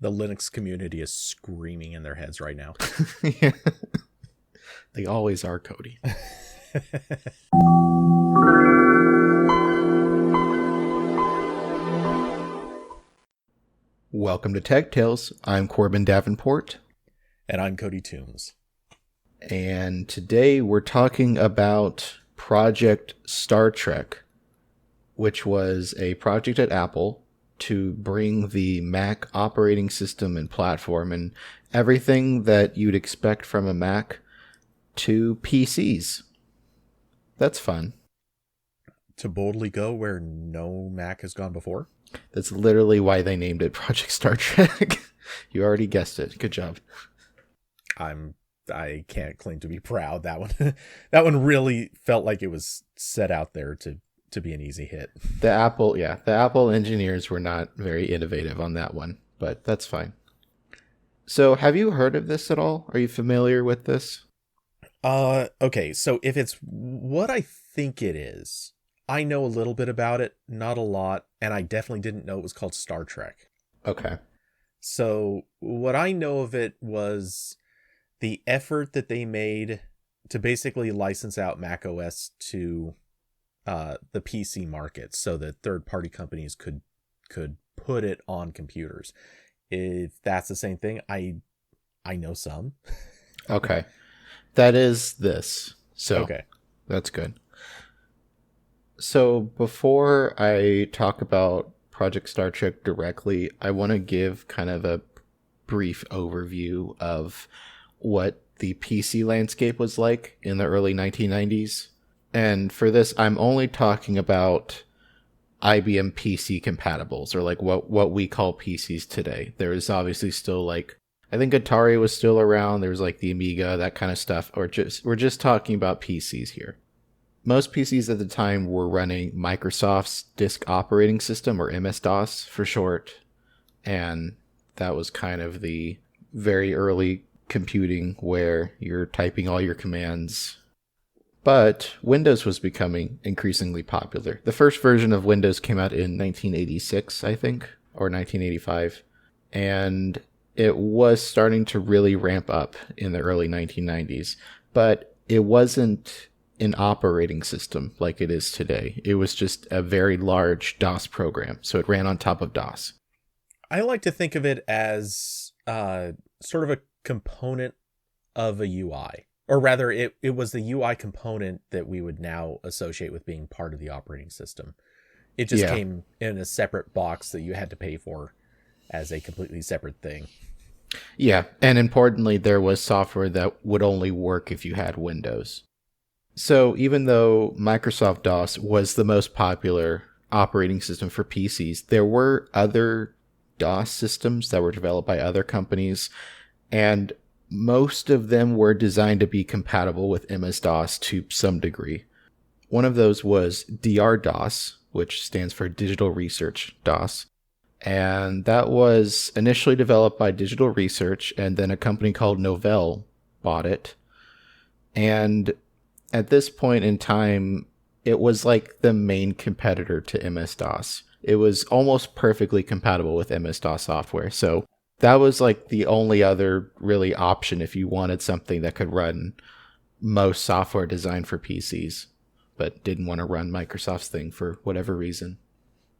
The Linux community is screaming in their heads right now. Yeah. They always are, Cody. Welcome to Tech Tales. I'm Corbin Davenport. And I'm Cody Toombs. And today we're talking about Project Star Trek, which was a project at Apple to bring the Mac operating system and platform and everything that you'd expect from a Mac to PCs. That's fun. To boldly go where no Mac has gone before? That's literally why they named it Project Star Trek. You already guessed it. Good job. I can't claim to be proud. That one really felt like it was set out there to be an easy hit. The Apple engineers were not very innovative on that one, but that's fine. So have you heard of this at all? Are you familiar with this? Okay, so if it's what I think it is, I know a little bit about it, not a lot, and I definitely didn't know it was called Star Trek. Okay. So what I know of it was the effort that they made to basically license out Mac OS to the PC market so that third-party companies could put it on computers. If that's the same thing, I know some. Okay. That is this. So okay. That's good. So before I talk about Project Star Trek directly, I want to give kind of a brief overview of what the PC landscape was like in the early 1990s. And for this, I'm only talking about IBM PC compatibles, or like what we call PCs today. There is obviously still I think Atari was still around. There was like the Amiga, that kind of stuff. We're just talking about PCs here. Most PCs at the time were running Microsoft's disk operating system, or MS-DOS for short. And that was kind of the very early computing where you're typing all your commands. But Windows was becoming increasingly popular. The first version of Windows came out in 1986, I think, or 1985. And it was starting to really ramp up in the early 1990s. But it wasn't an operating system like it is today. It was just a very large DOS program. So it ran on top of DOS. I like to think of it as sort of a component of a UI. Or rather, it was the UI component that we would now associate with being part of the operating system. It just came in a separate box that you had to pay for as a completely separate thing. Yeah, and importantly, there was software that would only work if you had Windows. So even though Microsoft DOS was the most popular operating system for PCs, there were other DOS systems that were developed by other companies, and most of them were designed to be compatible with MS-DOS to some degree. One of those was DR-DOS, which stands for Digital Research DOS. And that was initially developed by Digital Research, and then a company called Novell bought it. And at this point in time, it was like the main competitor to MS-DOS. It was almost perfectly compatible with MS-DOS software. So that was like the only other really option if you wanted something that could run most software designed for PCs, but didn't want to run Microsoft's thing for whatever reason.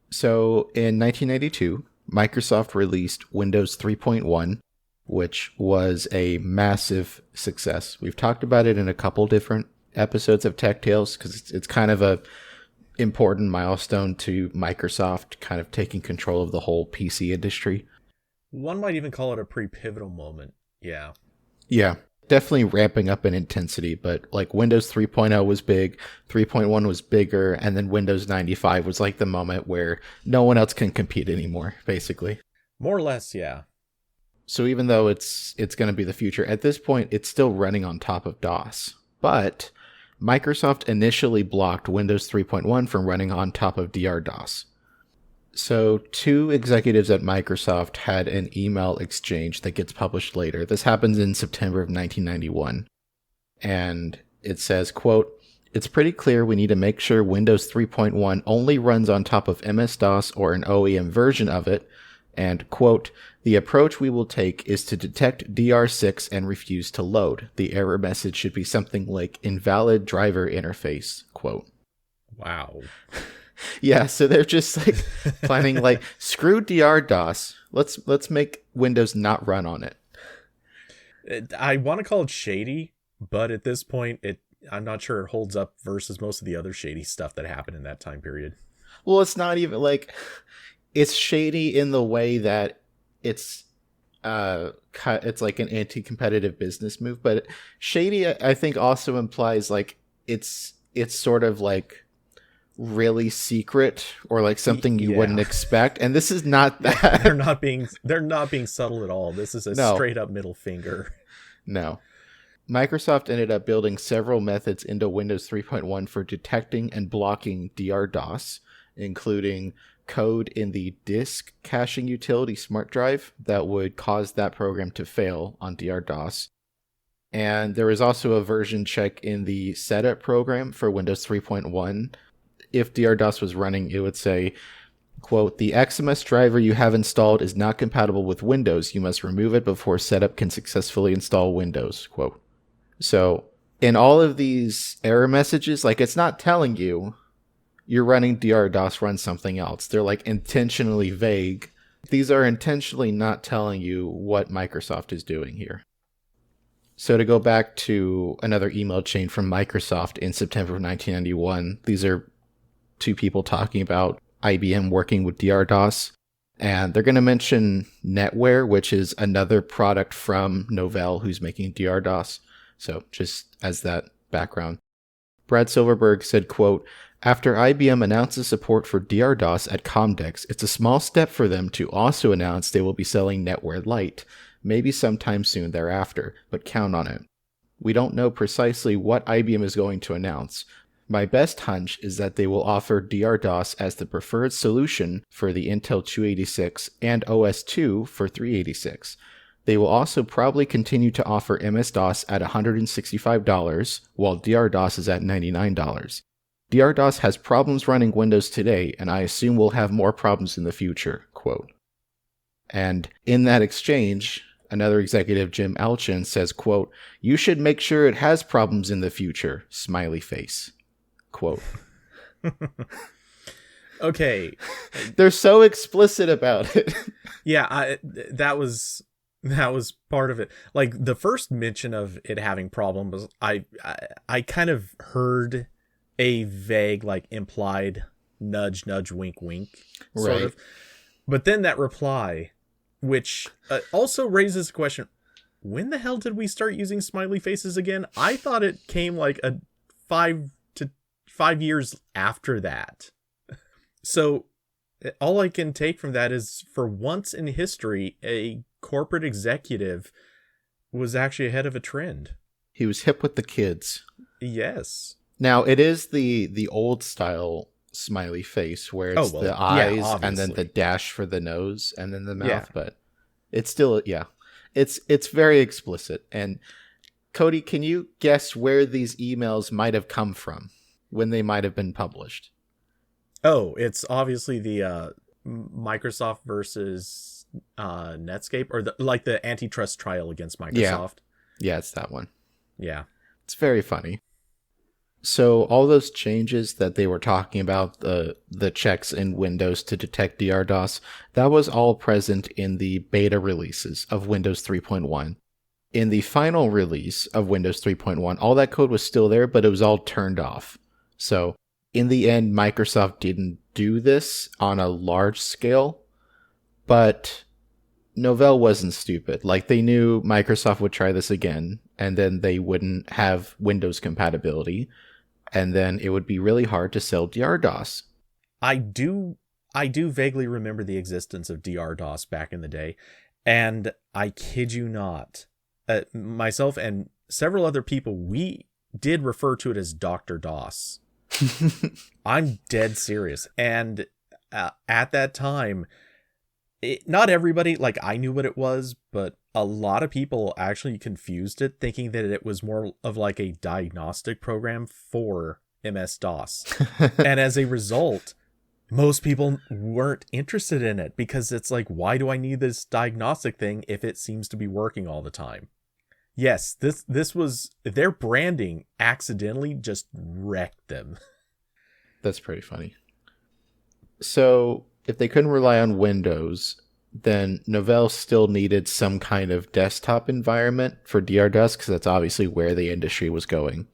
So in 1992, Microsoft released Windows 3.1, which was a massive success. We've talked about it in a couple different episodes of Tech Tales because it's kind of a important milestone to Microsoft kind of taking control of the whole PC industry. One might even call it a pretty pivotal moment. Yeah. Yeah, definitely ramping up in intensity, but like Windows 3.0 was big, 3.1 was bigger, and then Windows 95 was like the moment where no one else can compete anymore, basically. More or less, yeah. So even though it's going to be the future, at this point, it's still running on top of DOS. But Microsoft initially blocked Windows 3.1 from running on top of DR-DOS. So two executives at Microsoft had an email exchange that gets published later. This happens in September of 1991. And it says, quote, "It's pretty clear we need to make sure Windows 3.1 only runs on top of MS-DOS or an OEM version of it, And, quote, "The approach we will take is to detect DR6 and refuse to load. The error message should be something like invalid driver interface," quote. Wow. Yeah, so they're just like planning like, screw DR DOS. Let's make Windows not run on it. I want to call it shady, but at this point, I'm not sure it holds up versus most of the other shady stuff that happened in that time period. Well, it's not even like, it's shady in the way that it's like an anti-competitive business move, but shady I think also implies like it's sort of like really secret or like something you wouldn't expect, and this is not that. They're not being subtle at all. This is a straight up middle finger. No. Microsoft ended up building several methods into Windows 3.1 for detecting and blocking DR-DOS, including code in the disk caching utility smart drive that would cause that program to fail on DR-DOS. And there was also a version check in the setup program for Windows 3.1. If DR-DOS was running, it would say, quote, "The XMS driver you have installed is not compatible with Windows. You must remove it before setup can successfully install Windows," quote. So in all of these error messages, like it's not telling you you're running DR-DOS, run something else. They're like intentionally vague. These are intentionally not telling you what Microsoft is doing here. So to go back to another email chain from Microsoft in September of 1991, these are two people talking about IBM working with DR-DOS. And they're going to mention NetWare, which is another product from Novell who's making DR-DOS. So just as that background. Brad Silverberg said, quote, "After IBM announces support for DR-DOS at Comdex, it's a small step for them to also announce they will be selling NetWare Lite, maybe sometime soon thereafter, but count on it. We don't know precisely what IBM is going to announce. My best hunch is that they will offer DR-DOS as the preferred solution for the Intel 286 and OS2 for 386. They will also probably continue to offer MS-DOS at $165, while DR-DOS is at $99. DR-DOS has problems running Windows today, and I assume we'll have more problems in the future," quote. And in that exchange, another executive, Jim Alchin, says, quote, "You should make sure it has problems in the future, smiley face," quote. Okay. They're so explicit about it. Yeah, that was part of it. Like the first mention of it having problems, I kind of heard a vague, like implied nudge, nudge, wink, wink, sort of. But then that reply, which also raises the question, when the hell did we start using smiley faces again? I thought it came like 5 years after that. So all I can take from that is, for once in history, a corporate executive was actually ahead of a trend. He was hip with the kids. Yes. Now, it is the old style smiley face where it's the eyes and then the dash for the nose and then the mouth, but it's still, it's very explicit. And Cody, can you guess where these emails might have come from, when they might have been published? Oh, it's obviously the Microsoft versus Netscape, or the antitrust trial against Microsoft. Yeah, it's that one. Yeah. It's very funny. So all those changes that they were talking about, the checks in Windows to detect DR-DOS, that was all present in the beta releases of Windows 3.1. In the final release of Windows 3.1, all that code was still there, but it was all turned off. So in the end, Microsoft didn't do this on a large scale, but Novell wasn't stupid. Like, they knew Microsoft would try this again, and then they wouldn't have Windows compatibility, and then it would be really hard to sell DR-DOS. I do vaguely remember the existence of DR-DOS back in the day, and I kid you not, myself and several other people, we did refer to it as Dr. DOS. I'm dead serious. And at that time, not everybody, like, I knew what it was, but a lot of people actually confused it, thinking that it was more of like a diagnostic program for MS-DOS. And as a result, most people weren't interested in it because it's like, why do I need this diagnostic thing if it seems to be working all the time? Yes, this was their branding accidentally just wrecked them. That's pretty funny. So if they couldn't rely on Windows, then Novell still needed some kind of desktop environment for DRDOS because that's obviously where the industry was going.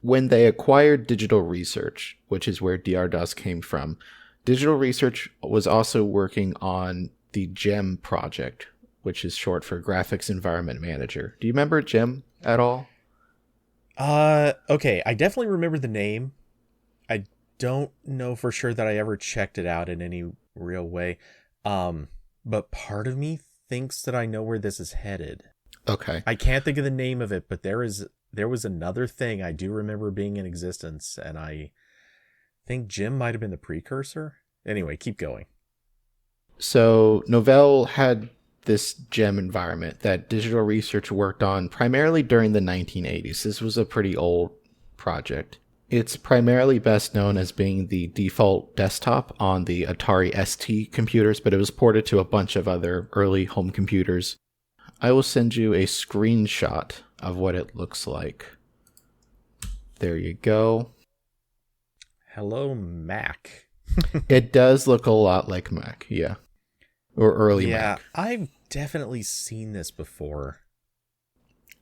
When they acquired Digital Research, which is where DRDOS came from, Digital Research was also working on the GEM project, which is short for Graphics Environment Manager. Do you remember GEM at all? Okay, I definitely remember the name. I don't know for sure that I ever checked it out in any real way. But part of me thinks that I know where this is headed. Okay. I can't think of the name of it, but there was another thing I do remember being in existence, and I think Jim might have been the precursor. Anyway, keep going. So Novell had this GEM environment that Digital Research worked on primarily during the 1980s. This was a pretty old project. It's primarily best known as being the default desktop on the Atari ST computers, but it was ported to a bunch of other early home computers. I will send you a screenshot of what it looks like. There you go. Hello, Mac. It does look a lot like Mac, yeah. Or early Mac. Yeah, I've definitely seen this before.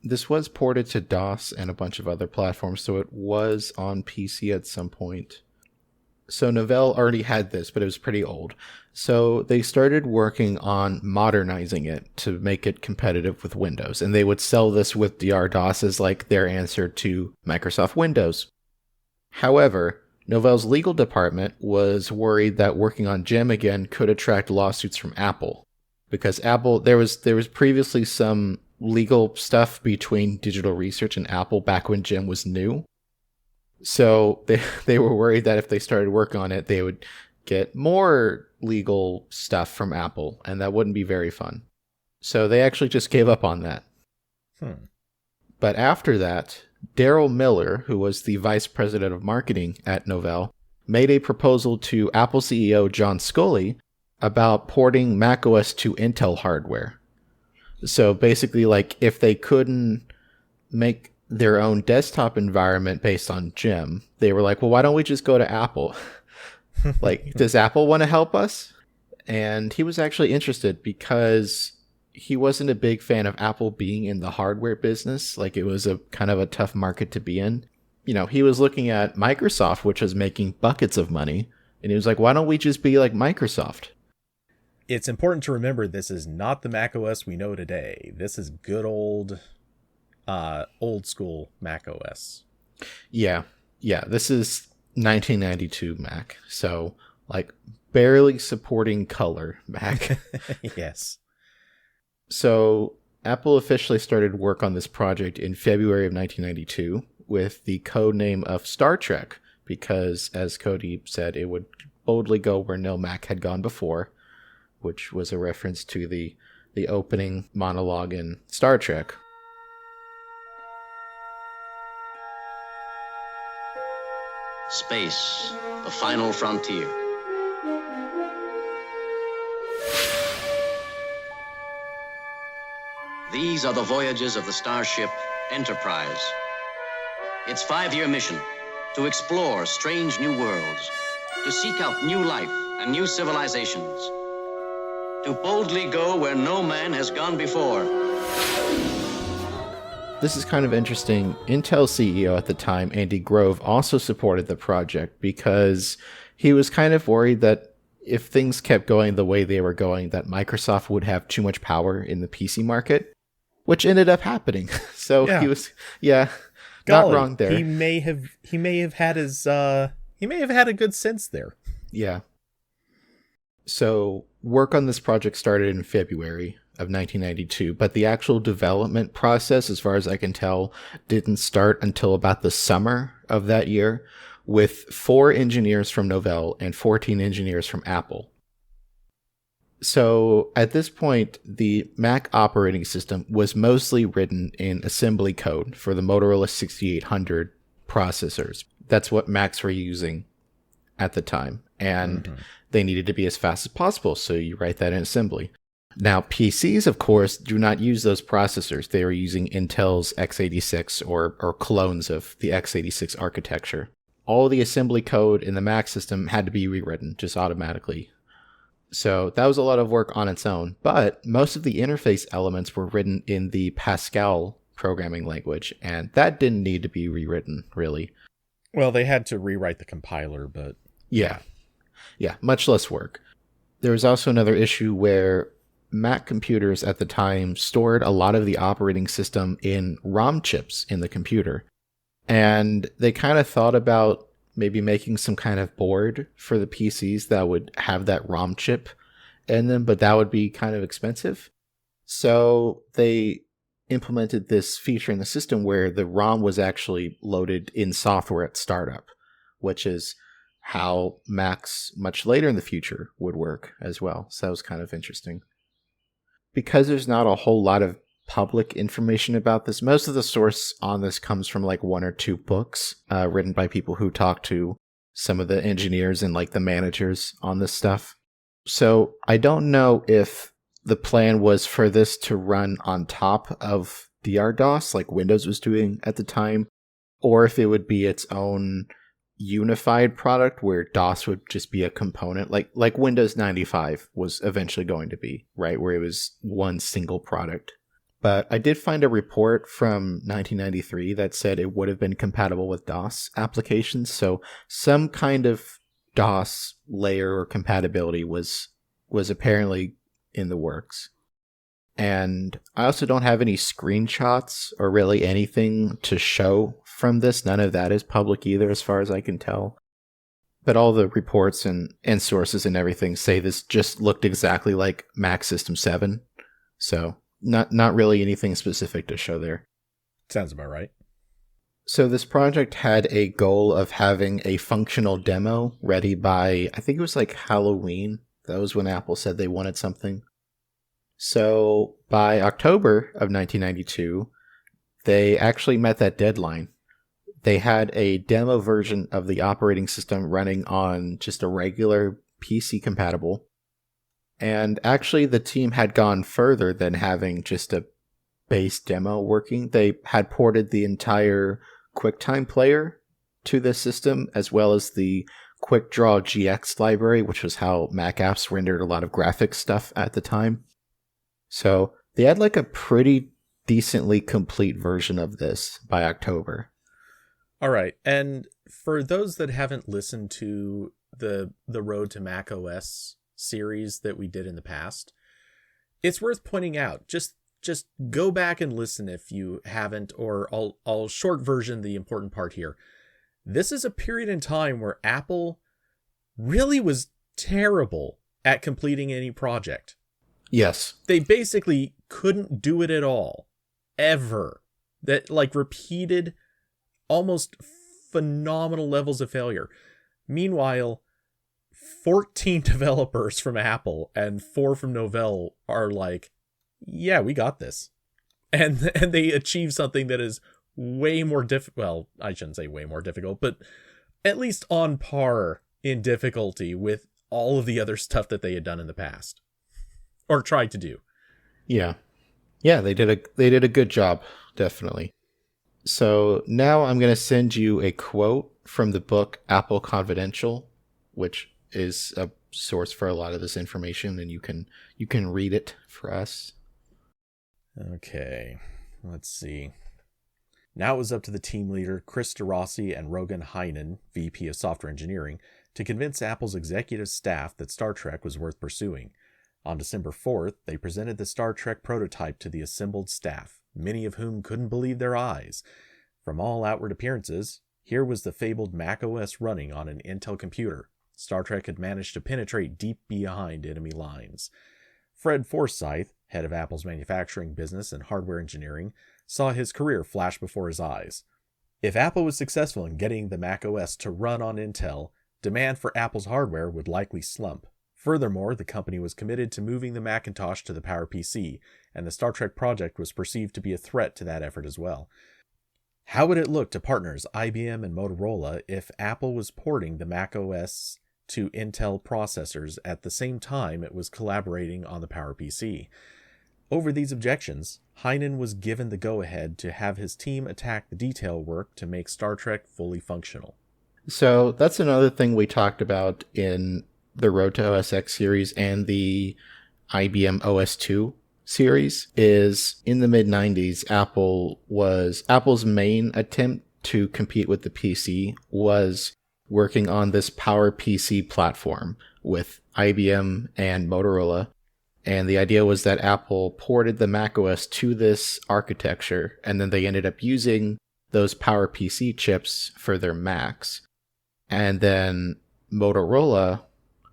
This was ported to DOS and a bunch of other platforms, so it was on PC at some point. So Novell already had this, but it was pretty old. So they started working on modernizing it to make it competitive with Windows, and they would sell this with DR-DOS as like their answer to Microsoft Windows. However, Novell's legal department was worried that working on GEM again could attract lawsuits from Apple, because Apple there was previously some legal stuff between Digital Research and Apple back when GEM was new. So they were worried that if they started work on it, they would get more legal stuff from Apple, and that wouldn't be very fun. So they actually just gave up on that. But after that, Daryl Miller, who was the vice president of marketing at Novell, made a proposal to Apple CEO John Sculley about porting macOS to Intel hardware. So basically, like, if they couldn't make their own desktop environment based on GEM, they were like, well, why don't we just go to Apple? Like, does Apple want to help us? And he was actually interested because he wasn't a big fan of Apple being in the hardware business. Like, it was a kind of a tough market to be in. You know, he was looking at Microsoft, which was making buckets of money. And he was like, why don't we just be like Microsoft? It's important to remember this is not the macOS we know today. This is good old school macOS. Yeah. This is 1992 Mac. So, like, barely supporting color Mac. Yes. So, Apple officially started work on this project in February of 1992 with the code name of Star Trek, because, as Cody said, it would boldly go where no Mac had gone before, which was a reference to the opening monologue in Star Trek. Space, the final frontier. These are the voyages of the starship Enterprise. Its 5-year mission, to explore strange new worlds, to seek out new life and new civilizations, to boldly go where no man has gone before. This is kind of interesting. Intel CEO at the time, Andy Grove, also supported the project because he was kind of worried that if things kept going the way they were going, that Microsoft would have too much power in the PC market, which ended up happening. So yeah. He was, not wrong there. He may have had a good sense there. Yeah. So work on this project started in February of 1992, but the actual development process, as far as I can tell, didn't start until about the summer of that year, with 4 engineers from Novell and 14 engineers from Apple. So at this point, the Mac operating system was mostly written in assembly code for the Motorola 6800 processors. That's what Macs were using at the time, and they needed to be as fast as possible, so you write that in assembly. Now, PCs, of course, do not use those processors. They are using Intel's x86 or clones of the x86 architecture. All the assembly code in the Mac system had to be rewritten just automatically. So that was a lot of work on its own, but most of the interface elements were written in the Pascal programming language, and that didn't need to be rewritten, really. Well, they had to rewrite the compiler, but... Yeah, much less work. There was also another issue where Mac computers at the time stored a lot of the operating system in ROM chips in the computer. And they kind of thought about maybe making some kind of board for the PCs that would have that ROM chip in them, but that would be kind of expensive. So they implemented this feature in the system where the ROM was actually loaded in software at startup, which is how Macs much later in the future would work as well. So that was kind of interesting. Because there's not a whole lot of public information about this, most of the source on this comes from like one or two books written by people who talk to some of the engineers and like the managers on this stuff. So I don't know if the plan was for this to run on top of DR-DOS like Windows was doing at the time, or if it would be its own unified product where DOS would just be a component, like Windows 95 was eventually going to be, right? Where it was one single product. But I did find a report from 1993 that said it would have been compatible with DOS applications. So some kind of DOS layer or compatibility was apparently in the works. And I also don't have any screenshots or really anything to show from this. None of that is public either, as far as I can tell. But all the reports and sources and everything say this just looked exactly like Mac System 7. So not really anything specific to show there. Sounds about right. So this project had a goal of having a functional demo ready by, I think it was like Halloween. That was when Apple said they wanted something. So by October of 1992, they actually met that deadline. They had a demo version of the operating system running on just a regular PC compatible. And actually, the team had gone further than having just a base demo working. They had ported the entire QuickTime player to the system, as well as the QuickDraw GX library, which was how Mac apps rendered a lot of graphics stuff at the time. So they had like a pretty decently complete version of this by October. All right. And for those that haven't listened to the Road to Mac OS series that we did in the past, it's worth pointing out. Just go back and listen if you haven't, or I'll short version the important part here. This is a period in time where Apple really was terrible at completing any project. Yes. They basically couldn't do it at all. Ever. That like repeated almost phenomenal levels of failure. Meanwhile, 14 developers from Apple and 4 from Novell are like, yeah, we got this. And they achieve something that is way more difficult. Well, I shouldn't say way more difficult, but at least on par in difficulty with all of the other stuff that they had done in the past. Or tried to do. Yeah. Yeah, they did a good job, definitely. So now I'm going to send you a quote from the book Apple Confidential, which is a source for a lot of this information, and you can read it for us. Okay, let's see. Now it was up to the team leader, Chris DeRossi and Rogan Heinen, VP of Software Engineering, to convince Apple's executive staff that Star Trek was worth pursuing. On December 4th, they presented the Star Trek prototype to the assembled staff, many of whom couldn't believe their eyes. From all outward appearances, here was the fabled Mac OS running on an Intel computer. Star Trek had managed to penetrate deep behind enemy lines. Fred Forsyth, head of Apple's manufacturing business and hardware engineering, saw his career flash before his eyes. If Apple was successful in getting the Mac OS to run on Intel, demand for Apple's hardware would likely slump. Furthermore, the company was committed to moving the Macintosh to the PowerPC, and the Star Trek project was perceived to be a threat to that effort as well. How would it look to partners IBM and Motorola if Apple was porting the Mac OS to Intel processors at the same time it was collaborating on the PowerPC? Over these objections, Heinen was given the go-ahead to have his team attack the detail work to make Star Trek fully functional. So that's another thing we talked about in the Road to OS X series and the IBM OS2 series is in the mid-90s, Apple's main attempt to compete with the PC was working on this PowerPC platform with IBM and Motorola. And the idea was that Apple ported the macOS to this architecture, and then they ended up using those PowerPC chips for their Macs. And then Motorola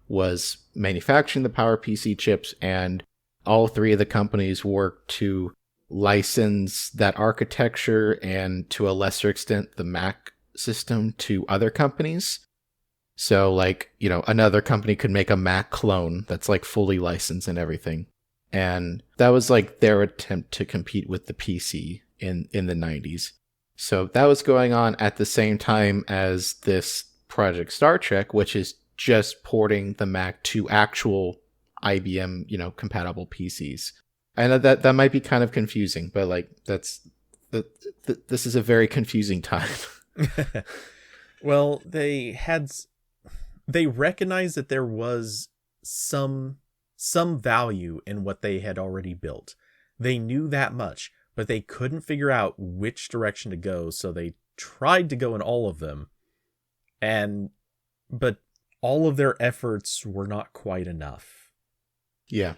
was manufacturing the PowerPC chips, and all three of the companies worked to license that architecture and, to a lesser extent, the Mac system to other companies. So, like, you know, another company could make a Mac clone that's like fully licensed and everything. And that was like their attempt to compete with the PC in the 90s. So that was going on at the same time as this Project Star Trek, which is just porting the Mac to actual IBM, you know, compatible PCs. I know that might be kind of confusing, but like this is a very confusing time. Well, they recognized that there was some value in what they had already built. They knew that much, but they couldn't figure out which direction to go, so they tried to go in all of them. But all of their efforts were not quite enough. Yeah.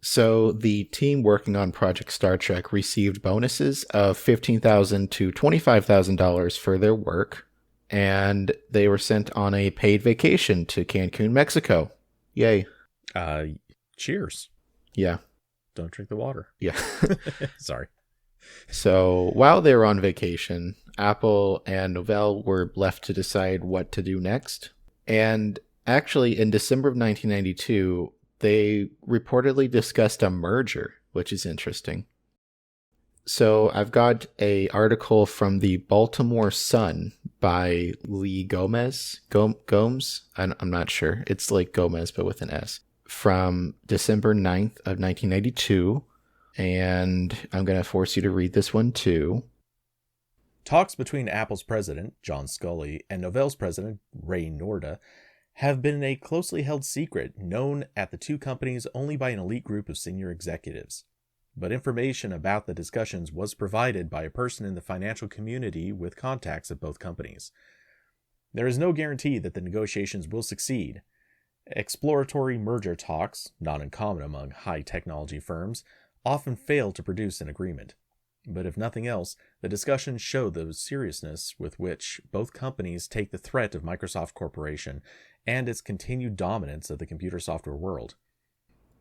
So the team working on Project Star Trek received bonuses of $15,000 to $25,000 for their work, and they were sent on a paid vacation to Cancun, Mexico. Yay. Cheers. Yeah. Don't drink the water. Yeah. Sorry. So while they were on vacation, Apple and Novell were left to decide what to do next. And actually, in December of 1992, they reportedly discussed a merger, which is interesting. So I've got an article from the Baltimore Sun by Lee Gomes. I'm not sure. It's like Gomez, but with an S. From December 9th of 1992. And I'm going to force you to read this one too. Talks between Apple's president, John Sculley, and Novell's president, Ray Norda, have been a closely held secret known at the two companies only by an elite group of senior executives. But information about the discussions was provided by a person in the financial community with contacts at both companies. There is no guarantee that the negotiations will succeed. Exploratory merger talks, not uncommon among high-technology firms, often fail to produce an agreement. But if nothing else, the discussions show the seriousness with which both companies take the threat of Microsoft Corporation and its continued dominance of the computer software world.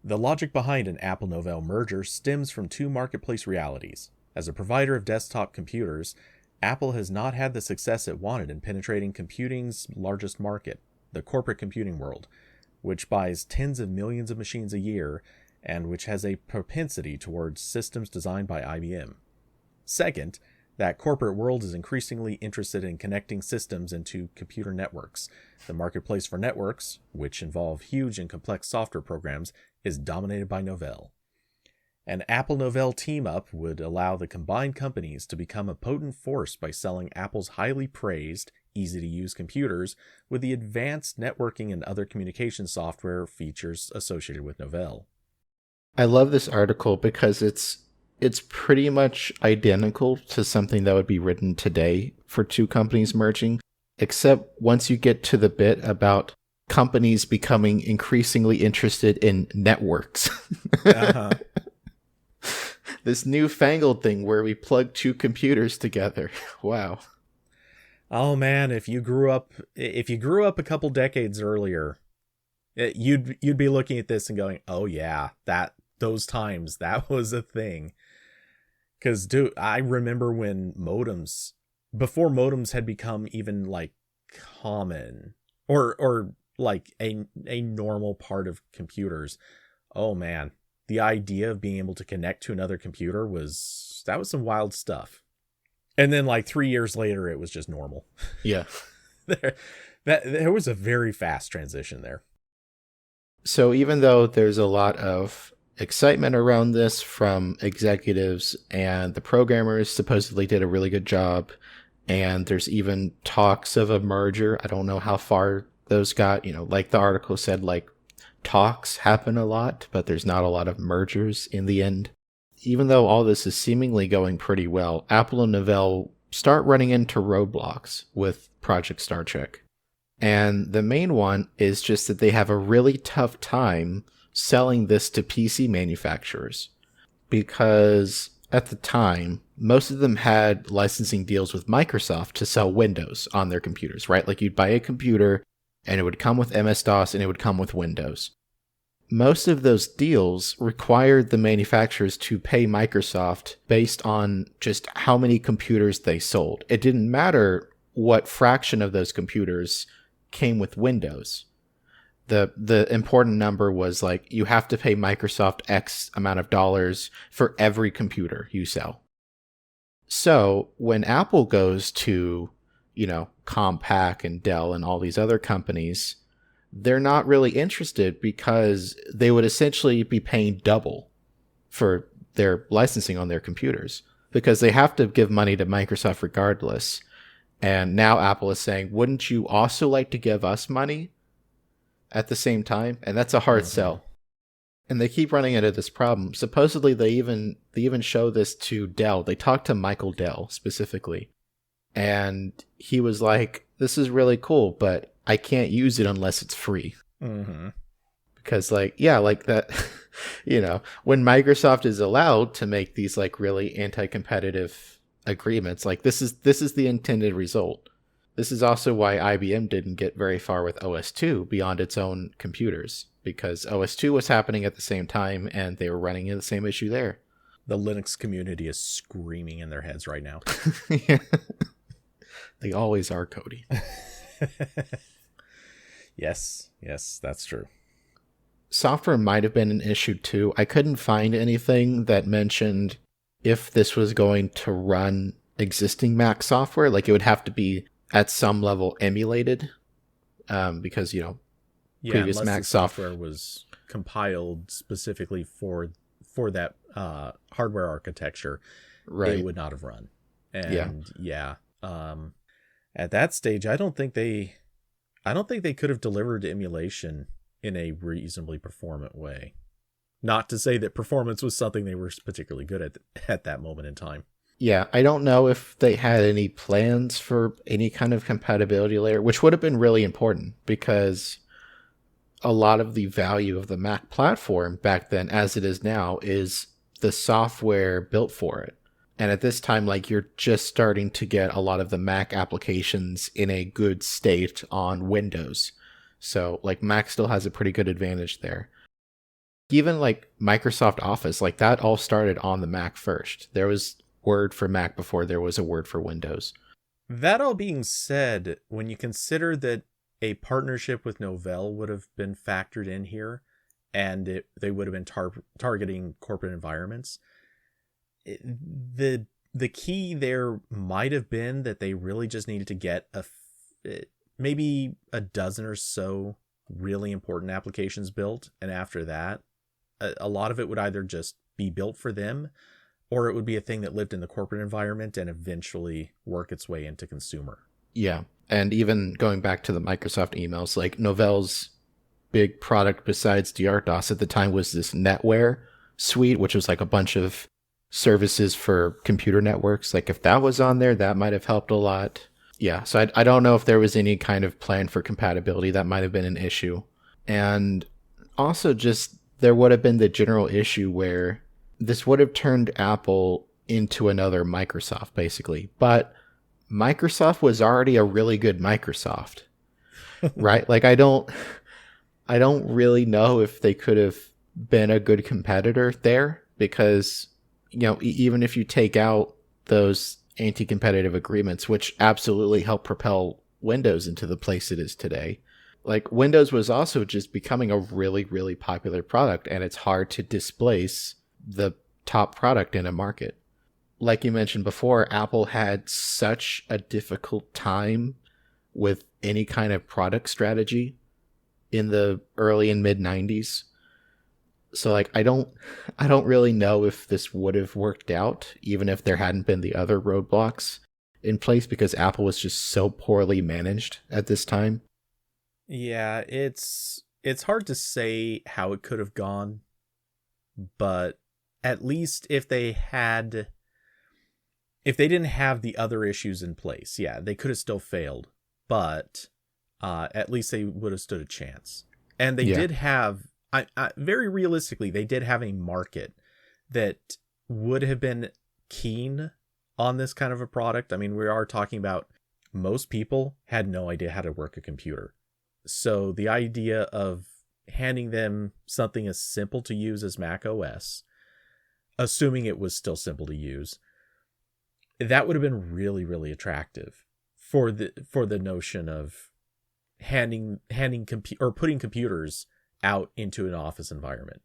The logic behind an Apple-Novell merger stems from two marketplace realities. As a provider of desktop computers, Apple has not had the success it wanted in penetrating computing's largest market, the corporate computing world, which buys tens of millions of machines a year and which has a propensity towards systems designed by IBM. Second, that corporate world is increasingly interested in connecting systems into computer networks. The marketplace for networks, which involve huge and complex software programs, is dominated by Novell. An Apple-Novell team-up would allow the combined companies to become a potent force by selling Apple's highly praised, easy-to-use computers with the advanced networking and other communication software features associated with Novell. I love this article because it's pretty much identical to something that would be written today for two companies merging, except once you get to the bit about companies becoming increasingly interested in networks. Uh-huh. This newfangled thing where we plug two computers together. Wow. Oh man, if you grew up a couple decades earlier, you'd be looking at this and going, "Oh yeah, those times that was a thing." Because, dude, I remember when before modems had become even like common or like a normal part of computers. Oh man, the idea of being able to connect to another computer was some wild stuff. And then like 3 years later, it was just normal. Yeah. There was a very fast transition there. So even though there's a lot of excitement around this from executives, and the programmers supposedly did a really good job, and there's even talks of a merger. I don't know how far those got, like the article said, like talks happen a lot, but there's not a lot of mergers in the end. Even though all this is seemingly going pretty well, Apple and Novell start running into roadblocks with Project Star Trek. And the main one is just that they have a really tough time selling this to PC manufacturers, because at the time, most of them had licensing deals with Microsoft to sell Windows on their computers, right? Like you'd buy a computer and it would come with MS-DOS and it would come with Windows. Most of those deals required the manufacturers to pay Microsoft based on just how many computers they sold. It didn't matter what fraction of those computers came with Windows. The important number was like, you have to pay Microsoft X amount of dollars for every computer you sell. So when Apple goes to, Compaq and Dell and all these other companies, they're not really interested, because they would essentially be paying double for their licensing on their computers, because they have to give money to Microsoft regardless. And now Apple is saying, wouldn't you also like to give us money at the same time? And that's a hard sell. And they keep running into this problem. Supposedly they even show this to Dell. They talked to Michael Dell specifically. And he was like, this is really cool, but I can't use it unless it's free. Mm-hmm. Because like that, when Microsoft is allowed to make these like really anti-competitive agreements, like this is the intended result. This is also why IBM didn't get very far with OS2 beyond its own computers, because OS2 was happening at the same time and they were running into the same issue there. The Linux community is screaming in their heads right now. Yeah. They always are, Cody. Yes, that's true. Software might have been an issue too. I couldn't find anything that mentioned if this was going to run existing Mac software. Like it would have to be at some level emulated, because previous Mac software was compiled specifically for that hardware architecture, right? It would not have run. And at that stage, I don't think they could have delivered emulation in a reasonably performant way. Not to say that performance was something they were particularly good at that moment in time. Yeah, I don't know if they had any plans for any kind of compatibility layer, which would have been really important, because a lot of the value of the Mac platform back then, as it is now, is the software built for it. And at this time, like, you're just starting to get a lot of the Mac applications in a good state on Windows. So like Mac still has a pretty good advantage there. Even like Microsoft Office, like that all started on the Mac first. There was Word for Mac before there was a Word for Windows. That all being said, when you consider that a partnership with Novell would have been factored in here, and they would have been targeting corporate environments, the key there might have been that they really just needed to get maybe a dozen or so really important applications built, and after that, a lot of it would either just be built for them, or it would be a thing that lived in the corporate environment and eventually work its way into consumer. Yeah, and even going back to the Microsoft emails, like Novell's big product besides DRDOS at the time was this NetWare suite, which was like a bunch of services for computer networks. Like if that was on there, that might have helped a lot. Yeah, so I don't know if there was any kind of plan for compatibility. That might have been an issue. And also just there would have been the general issue where this would have turned Apple into another Microsoft, basically. But Microsoft was already a really good Microsoft, right? Like I don't really know if they could have been a good competitor there, because even if you take out those anti-competitive agreements, which absolutely helped propel Windows into the place it is today, like Windows was also just becoming a really, really popular product, and it's hard to displace the top product in a market. like you mentioned before, Apple had such a difficult time with any kind of product strategy in the early and mid 90s. So like I don't really know if this would have worked out even if there hadn't been the other roadblocks in place, because Apple was just so poorly managed at this time. Yeah, it's hard to say how it could have gone, but at least if they didn't have the other issues in place, yeah, they could have still failed, but at least they would have stood a chance. And they did have, very realistically, they did have a market that would have been keen on this kind of a product. I mean, we are talking about most people had no idea how to work a computer. So the idea of handing them something as simple to use as Mac OS, assuming it was still simple to use, that would have been really, really attractive for the notion of putting computers out into an office environment.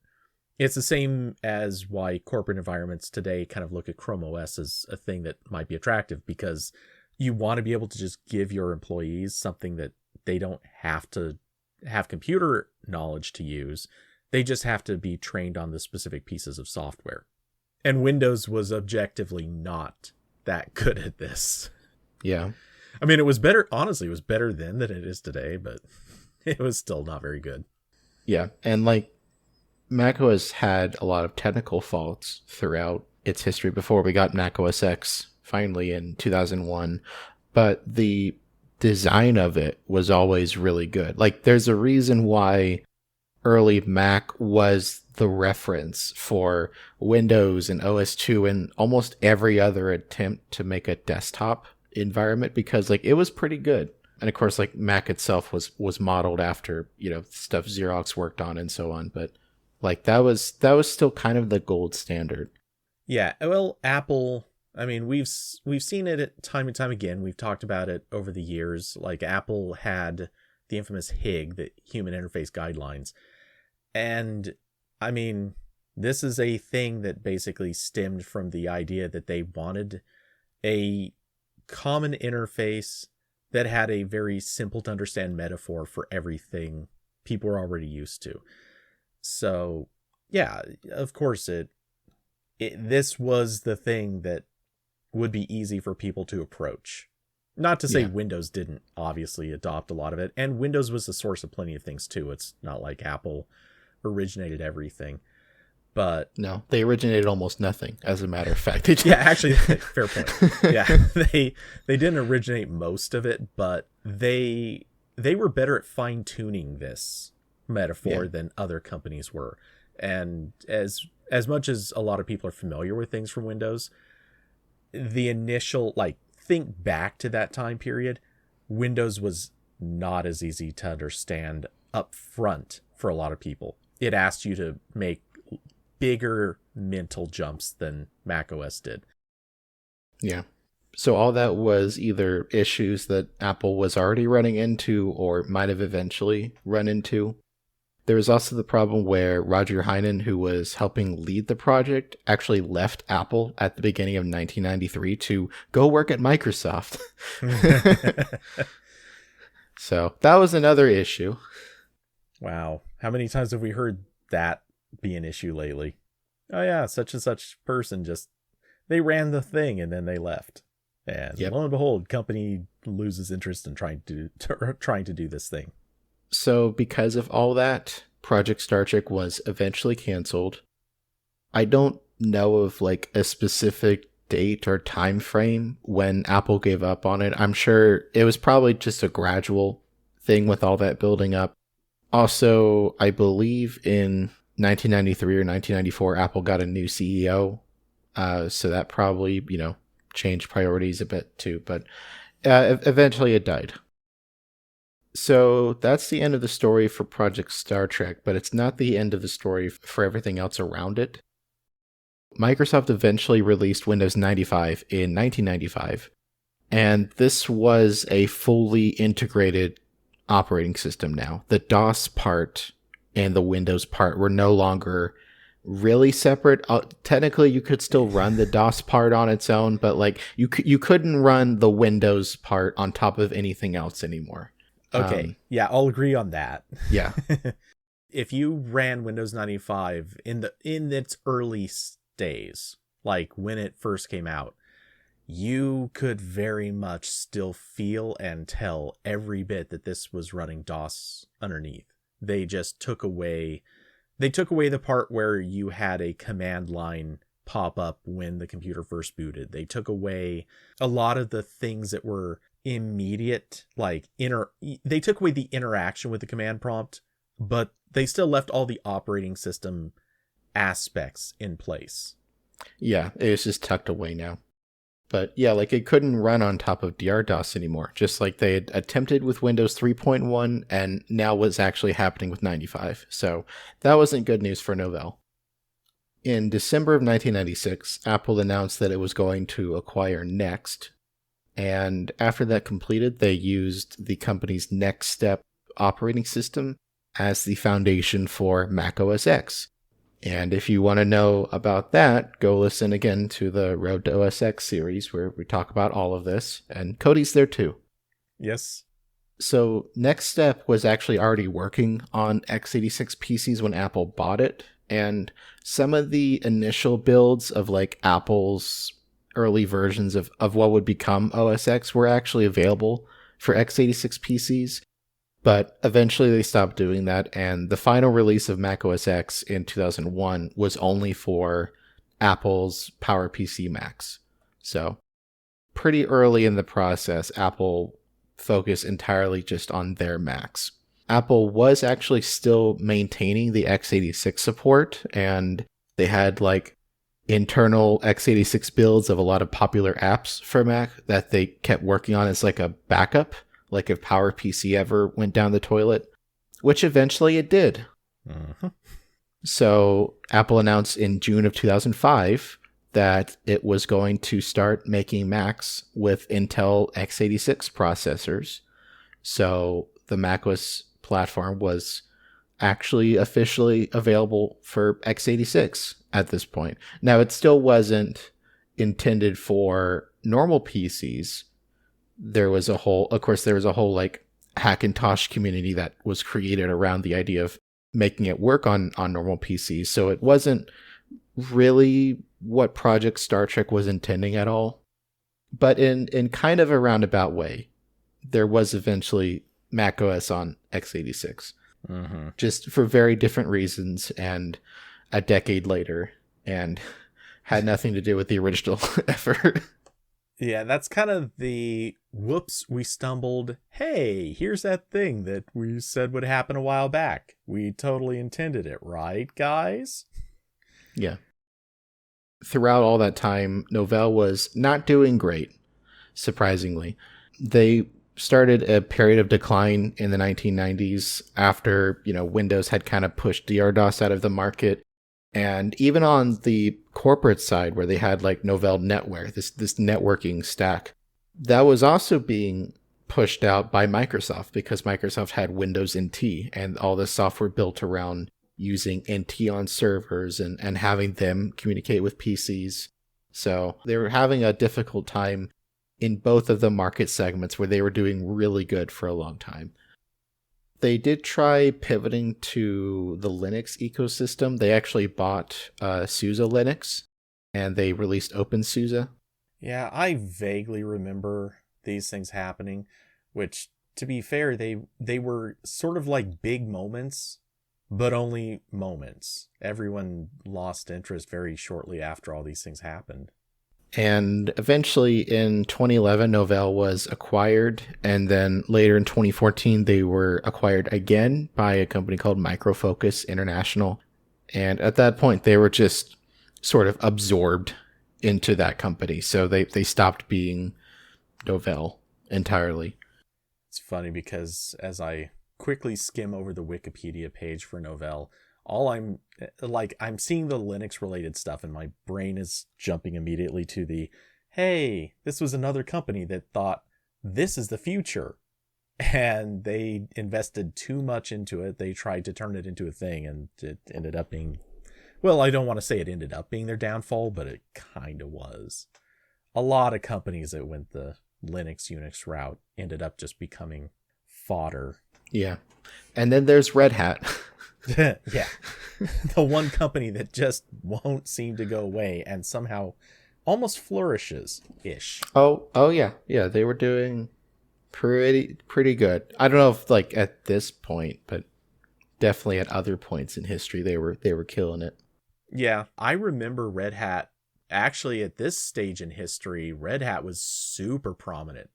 It's the same as why corporate environments today kind of look at Chrome OS as a thing that might be attractive, because you want to be able to just give your employees something that they don't have to have computer knowledge to use. They just have to be trained on the specific pieces of software. And Windows was objectively not that good at this. Yeah. I mean, it was better, honestly, it was better then than it is today, but it was still not very good. Yeah. And like macOS had a lot of technical faults throughout its history before we got macOS X finally in 2001. But the design of it was always really good. Like there's a reason why early Mac was the reference for Windows and OS2 and almost every other attempt to make a desktop environment, because like it was pretty good. And of course, like Mac itself was modeled after, stuff Xerox worked on and so on. But like that was still kind of the gold standard. Yeah. Well, Apple, I mean, we've seen it time and time again. We've talked about it over the years. Like Apple had the infamous HIG, the Human Interface Guidelines. And I mean, this is a thing that basically stemmed from the idea that they wanted a common interface that had a very simple to understand metaphor for everything people are already used to. So yeah, of course this was the thing that would be easy for people to approach. Not to say Windows didn't obviously adopt a lot of it, and Windows was the source of plenty of things too. It's not like Apple originated everything, but no, they originated almost nothing, as a matter of fact. Yeah, actually, fair point. Yeah, they didn't originate most of it, but they were better at fine-tuning this metaphor than other companies were. And as much as a lot of people are familiar with things from Windows, the initial, like, think back to that time period, Windows was not as easy to understand up front for a lot of people. It asked you to make bigger mental jumps than macOS did. Yeah. So all that was either issues that Apple was already running into or might have eventually run into. There was also the problem where Roger Heinen, who was helping lead the project, actually left Apple at the beginning of 1993 to go work at Microsoft. So that was another issue. Wow. How many times have we heard that be an issue lately? Oh yeah, such and such person they ran the thing and then they left. And lo and behold, company loses interest in trying to do this thing. So because of all that, Project Star Trek was eventually canceled. I don't know of like a specific date or time frame when Apple gave up on it. I'm sure it was probably just a gradual thing with all that building up. Also, I believe in 1993 or 1994, Apple got a new CEO. So that probably, changed priorities a bit too. But eventually it died. So that's the end of the story for Project Star Trek, but it's not the end of the story for everything else around it. Microsoft eventually released Windows 95 in 1995, and this was a fully integrated operating system now. The DOS part and the Windows part were no longer really separate. Technically, you could still run the DOS part on its own, but like you couldn't run the Windows part on top of anything else anymore. Okay, yeah, I'll agree on that. Yeah. If you ran Windows 95 in its early days, like when it first came out, you could very much still feel and tell every bit that this was running DOS underneath. They just took away the part where you had a command line pop up when the computer first booted. They took away a lot of the things that were immediate, like they took away the interaction with the command prompt, but they still left all the operating system aspects in place. Yeah, it's just tucked away now. But yeah, like it couldn't run on top of DR-DOS anymore, just like they had attempted with Windows 3.1 and now what's actually happening with 95. So that wasn't good news for Novell. In December of 1996, Apple announced that it was going to acquire Next. And after that completed, they used the company's Next Step operating system as the foundation for Mac OS X. And if you want to know about that, go listen again to the Road to OS X series where we talk about all of this. And Cody's there too. Yes. So Next Step was actually already working on x86 PCs when Apple bought it. And some of the initial builds of like Apple's early versions of what would become OS X were actually available for x86 PCs. But eventually they stopped doing that, and the final release of Mac OS X in 2001 was only for Apple's PowerPC Macs. So pretty early in the process, Apple focused entirely just on their Macs. Apple was actually still maintaining the x86 support, and they had like internal x86 builds of a lot of popular apps for Mac that they kept working on as like a backup. Like if PowerPC ever went down the toilet, which eventually it did. Uh-huh. So Apple announced in June of 2005 that it was going to start making Macs with Intel x86 processors. So the macOS platform was actually officially available for x86 at this point. Now, it still wasn't intended for normal PCs. There was a whole like Hackintosh community that was created around the idea of making it work on normal PCs. So it wasn't really what Project Star Trek was intending at all. But in kind of a roundabout way, there was eventually macOS on x86. Mm-hmm. Just for very different reasons and a decade later, and had nothing to do with the original effort. Yeah, that's kind of the whoops, we stumbled. Hey, here's that thing that we said would happen a while back. We totally intended it, right, guys? Yeah. Throughout all that time, Novell was not doing great, surprisingly. They started a period of decline in the 1990s after, Windows had kind of pushed DR-DOS out of the market. And even on the corporate side, where they had like Novell NetWare, this networking stack, that was also being pushed out by Microsoft because Microsoft had Windows NT and all the software built around using NT on servers and having them communicate with PCs. So they were having a difficult time in both of the market segments where they were doing really good for a long time. They did try pivoting to the Linux ecosystem. They actually bought SUSE Linux, and they released OpenSUSE. Yeah, I vaguely remember these things happening, which, to be fair, they were sort of like big moments, but only moments. Everyone lost interest very shortly after all these things happened. And eventually in 2011, Novell was acquired. And then later in 2014, they were acquired again by a company called Micro Focus International. And at that point, they were just sort of absorbed into that company. So they stopped being Novell entirely. It's funny because as I quickly skim over the Wikipedia page for Novell, I'm seeing the Linux related stuff and my brain is jumping immediately to the, hey, this was another company that thought this is the future and they invested too much into it. They tried to turn it into a thing and it ended up being Well, I don't want to say it ended up being their downfall, but it kind of was. A lot of companies that went the Linux Unix route ended up just becoming fodder. Yeah. And then there's Red Hat. Yeah. The one company that just won't seem to go away and somehow almost flourishes-ish. Oh yeah. Yeah, they were doing pretty good. I don't know if like at this point, but definitely at other points in history they were killing it. Yeah, I remember Red Hat. Actually, at this stage in history, Red Hat was super prominent.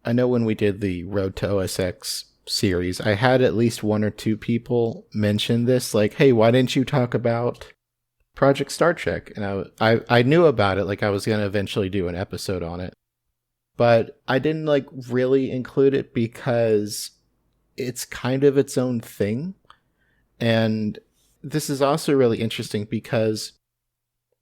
I know when we did the Road to OS X series, I had at least one or two people mention this, like, hey, why didn't you talk about Project Star Trek? And I knew about it, like I was going to eventually do an episode on it. But I didn't like really include it because it's kind of its own thing. And this is also really interesting because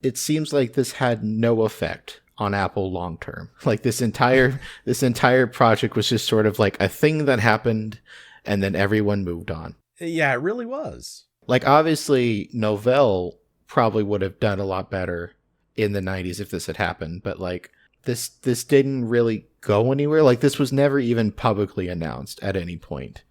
it seems like this had no effect on Apple long term. Like this entire project was just sort of like a thing that happened and then everyone moved on. Yeah, it really was. Like obviously Novell probably would have done a lot better in the 90s if this had happened, but like this didn't really go anywhere. Like this was never even publicly announced at any point.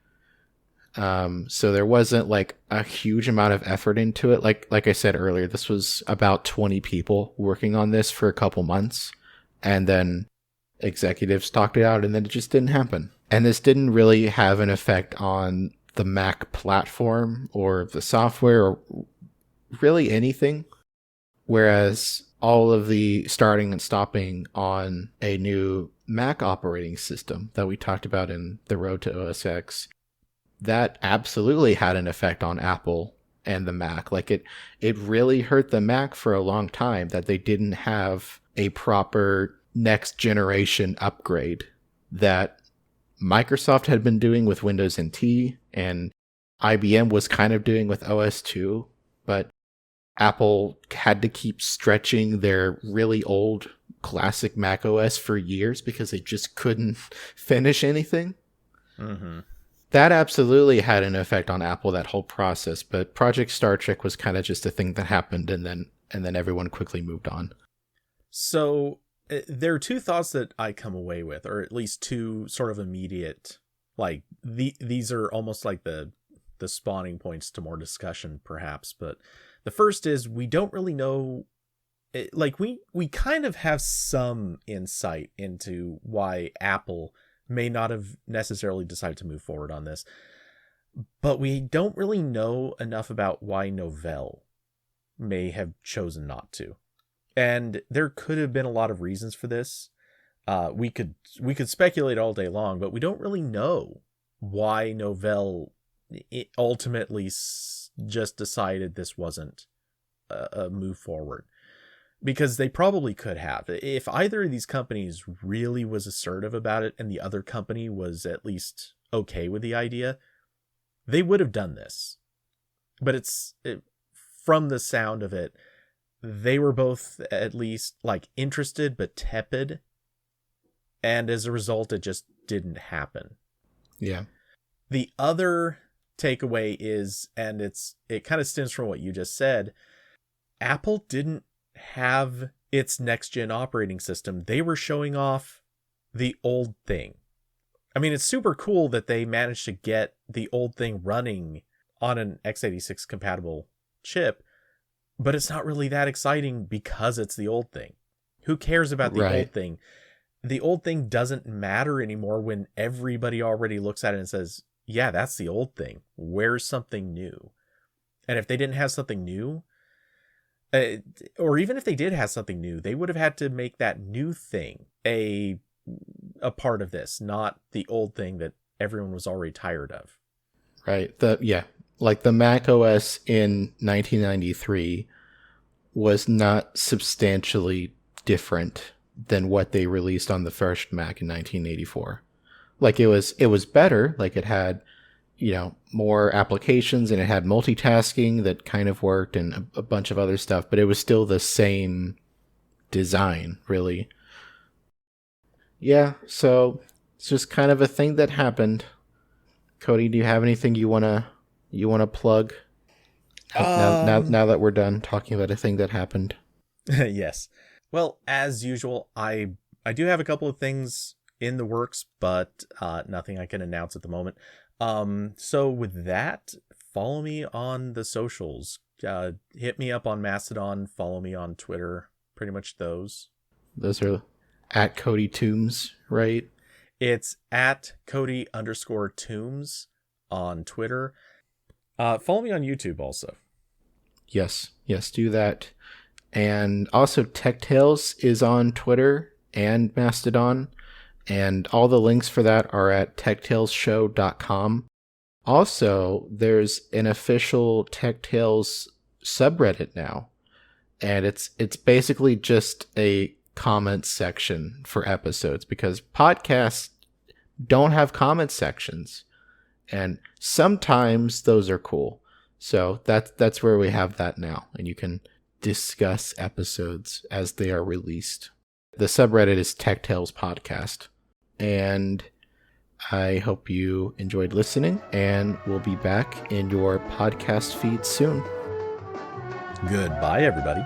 So there wasn't like a huge amount of effort into it. Like I said earlier, this was about 20 people working on this for a couple months, and then executives talked it out and then it just didn't happen. And this didn't really have an effect on the Mac platform or the software or really anything. Whereas all of the starting and stopping on a new Mac operating system that we talked about in the Road to OS X, that absolutely had an effect on Apple and the Mac. Like it really hurt the Mac for a long time that they didn't have a proper next generation upgrade that Microsoft had been doing with Windows NT and IBM was kind of doing with OS2, but Apple had to keep stretching their really old classic Mac OS for years because they just couldn't finish anything. Mm-hmm. That absolutely had an effect on Apple, that whole process, but Project Star Trek was kind of just a thing that happened and then everyone quickly moved on. So there are two thoughts that I come away with, or at least two sort of immediate, like these are almost like the spawning points to more discussion perhaps, but the first is we don't really know, like we kind of have some insight into why Apple may not have necessarily decided to move forward on this, but we don't really know enough about why Novell may have chosen not to. And there could have been a lot of reasons for this. We could speculate all day long, but we don't really know why Novell ultimately just decided this wasn't a move forward. Because they probably could have. If either of these companies really was assertive about it and the other company was at least okay with the idea, they would have done this. But from the sound of it, they were both at least like interested but tepid. And as a result, it just didn't happen. Yeah. The other takeaway is, and it kind of stems from what you just said, Apple didn't have its next gen operating system. They were showing off the old thing. I mean, it's super cool that they managed to get the old thing running on an x86 compatible chip, but it's not really that exciting because it's the old thing. Who cares about the old thing? The old thing doesn't matter anymore when everybody already looks at it and says, yeah, that's the old thing. Where's something new? And if they didn't have something new, or even if they did have something new, they would have had to make that new thing a part of this, not the old thing that everyone was already tired of. Right. Like the Mac OS in 1993 was not substantially different than what they released on the first Mac in 1984. Like it was better. Like it had, more applications and it had multitasking that kind of worked and a bunch of other stuff, but it was still the same design, really. Yeah, so it's just kind of a thing that happened. Cody, do you have anything you wanna plug? Now that we're done talking about a thing that happened. Yes. Well, as usual, I do have a couple of things in the works, but nothing I can announce at the moment. So with that, follow me on the socials. Hit me up on Mastodon. Follow me on Twitter. Pretty much those. Those are at Cody Toombs, right? It's at Cody_Toombs on Twitter. Follow me on YouTube also. Yes, do that. And also Tech Tales is on Twitter and Mastodon, and all the links for that are at techtalesshow.com. Also, there's an official Tech Tales subreddit now, and it's basically just a comment section for episodes, because podcasts don't have comment sections, and sometimes those are cool. So that's where we have that now, and you can discuss episodes as they are released. The subreddit is Tech Tales Podcast, and I hope you enjoyed listening, and we'll be back in your podcast feed soon. Goodbye, everybody.